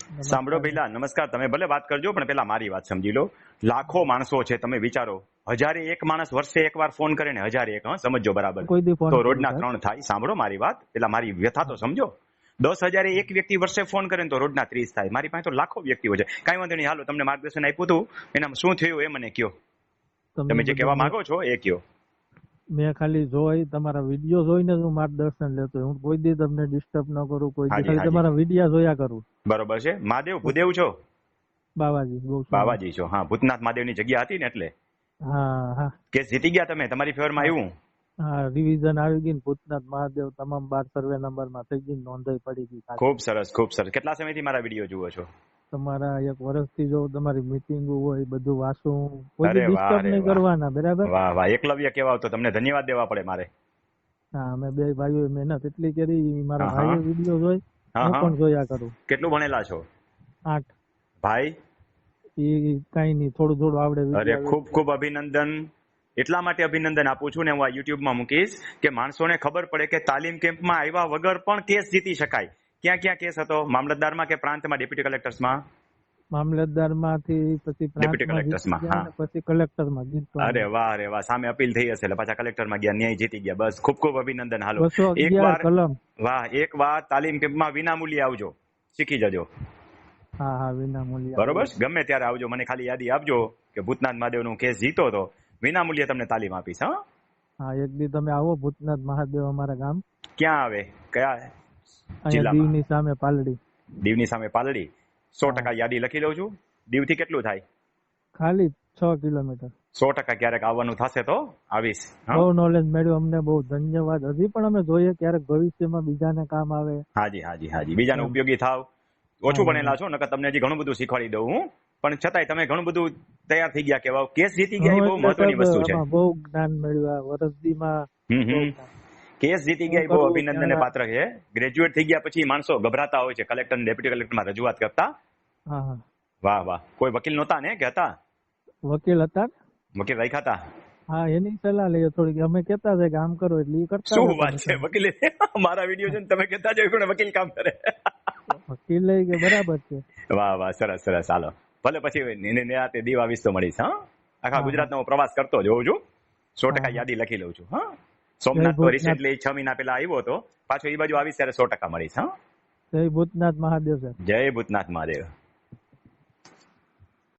સાંભળો પહેલા નમસ્કાર, તમે ભલે વાત કરજો પણ પેલા મારી વાત સમજી લો. લાખો માણસો છે, તમે વિચારો 1001 માણસ વર્ષે એકવાર ફોન કરે ને 1001, સમજો બરાબર, કોઈ દી ફોન તો રોજના 3 થાય. સાંભળો મારી વાત, પેલા મારી વ્યથા તો સમજો. 10,001 વ્યક્તિ વર્ષે ફોન કરે ને તો રોજના 30 થાય. મારી પાસે તો લાખો વ્યક્તિઓ છે. કાંઈ વાંધો નહીં, હાલો તમને માર્ગદર્શન આપ્યું હતું, એનામાં શું થયું એ મને કયો. તમે જે કહેવા માંગો છો એ કયો. મેં ખાલી જોઈ તમારા વિડીયો જોઈને હું માર્ગદર્શન લેતો. હું કોઈ દી તમને ડિસ્ટર્બ ન કરું, કોઈ દી ખાલી તમારા વિડીયો જોયા કરું. બરોબર છે. મહાદેવ ભૂદેવ છો? બાવાજી. બાવાજી છો? હા, ભૂતનાથ મહાદેવની જગ્યા હતી ને એટલે. હા હા. કેસ જીતી ગયા તમે, તમારી ફેવરમાં આવ્યું? હા, રિવિઝન આવી ગઈ ને ભૂતનાથ મહાદેવ તમામ 12 સર્વે નંબરમાં થઈ ગઈ, નોંધાઈ પડી ગઈ. ખૂબ સરસ, ખૂબ સરસ. કેટલા સમયથી મારા વિડીયો જુઓ છો? તમારા 1 વર્ષથી જો તમારી મીટિંગ હોય બધું વાંચું, કોઈ ડિસ્ટર્બ નહીં કરવાના, બરાબર? વાહ વાહ, એકલવ્ય કેવા તો તમને ધન્યવાદ દેવા પડે મારે. હા, અમે બે ભાઈઓ મહેનત એટલી કરી, મારા ભાઈઓ વિડીયો જોઈ, હું પણ જોયા કરું. કેટલું ભણેલા છો? 8. ભાઈ? એ કઈ નહીં, થોડું થોડું આવડે. અરે ખૂબ ખૂબ અભિનંદન. એટલા માટે અભિનંદન આપું છું ને હું આ યુટ્યુબમાં મૂકીશ કે માણસોને ખબર પડે કે તાલીમ કેમ્પમાં આવ્યા વગર પણ કેસ જીતી શકાય. ક્યાં ક્યાં કેસ હતો? મામલતદારમાં કે પ્રાંતમાં, ડેપ્યુટી કલેક્ટર્સમાં? મામલતદારમાંથી પછી ડેપ્યુટી કલેક્ટર્સમાં. હા, પછી કલેક્ટરમાં જીતવા. અરે વાહ, અરે વાહ. સામે અપીલ થઈ હશે એટલે પાછા કલેક્ટરમાં ગયા, ન્યાય જીતી ગયા. બસ, ખૂબ ખૂબ અભિનંદન. હાલો, એક વાર તાલીમ કેમ્પમાં વિનામૂલ્યે આવજો, શીખી જજો. હા, વિનામૂલ્યે. બરોબર, ગમે ત્યારે આવજો, મને ખાલી યાદી આપજો કે ભૂતનાથ મહાદેવનો કેસ જીતો તો વિનામૂલ્યે તમને તાલીમ આપીશ. હા, એક દી તમે આવો ભૂતનાથ મહાદેવ અમારા ગામ. ક્યાં આવે? કયા જિલ્લામાં? દીવની સામે પાલડી. દીવની સામે પાલડી. 100% યાદી લખી લઉં છું. દીવથી કેટલું થાય? ખાલી 6 કિલોમીટર. 100% ક્યારેક આવવાનું થશે તો આવીશ. બહુ નોલેજ મળ્યું અમને, બહુ ધન્યવાદ. હજી પણ અમે જોઈએ ક્યારેક ભવિષ્યમાં બીજાને કામ આવે. હાજી, બીજાને ઉપયોગી થાવ. ઓછું ભણેલા છો, નકર તમને હજી ઘણું બધું શીખવાડી દઉં હું, પણ છતાંય તમે ઘણું બધું તૈયાર થઈ ગયા, કેવા કેસ જીતી ગયા, એ બહુ મહત્વની વસ્તુ છે. બહુ જ્ઞાન મળ્યું વર્ષદીમાં. કેસ જીતી ગયા એ બહુ અભિનંદનને પાત્ર છે. ગ્રેજ્યુએટ થઈ ગયા પછી માણસો ગભરાતા હોય છે કલેક્ટર, ડેપ્યુટી કલેક્ટરમાં રજૂઆત કરતા. વાહ વાહ. કોઈ વકીલ નહોતા ને કે હતા? વકીલ હતા. વકીલ રાખ્યા હતા? હા, એની સલાહ લઈએ થોડીક. અમે કહેતા છે કે આમ કરો એટલે એ કરતા. શું વાત છે, વકીલે મારા વિડીયો છે ને તમે કહેતા જાવ પણ વકીલ કામ કરે. વકીલ લઈ કે બરાબર છે. વાહ વાહ, સરસ સરસ. હાલો, ભલે પછી દીવ આવીશ તો મળીશ. હા, આખા ગુજરાતનો પ્રવાસ કરતો જોઉં છું. 100% યાદી લખી લઉં છું. હા, સોમનાથ તો રિસેન્ટલી 6 મહિના પહેલા આવ્યો હતો, પાછો એ બાજુ આવીશ ત્યારે 100% મળીશ. હા, જય ભૂતનાથ મહાદેવ. જય ભૂતનાથ મહાદેવ.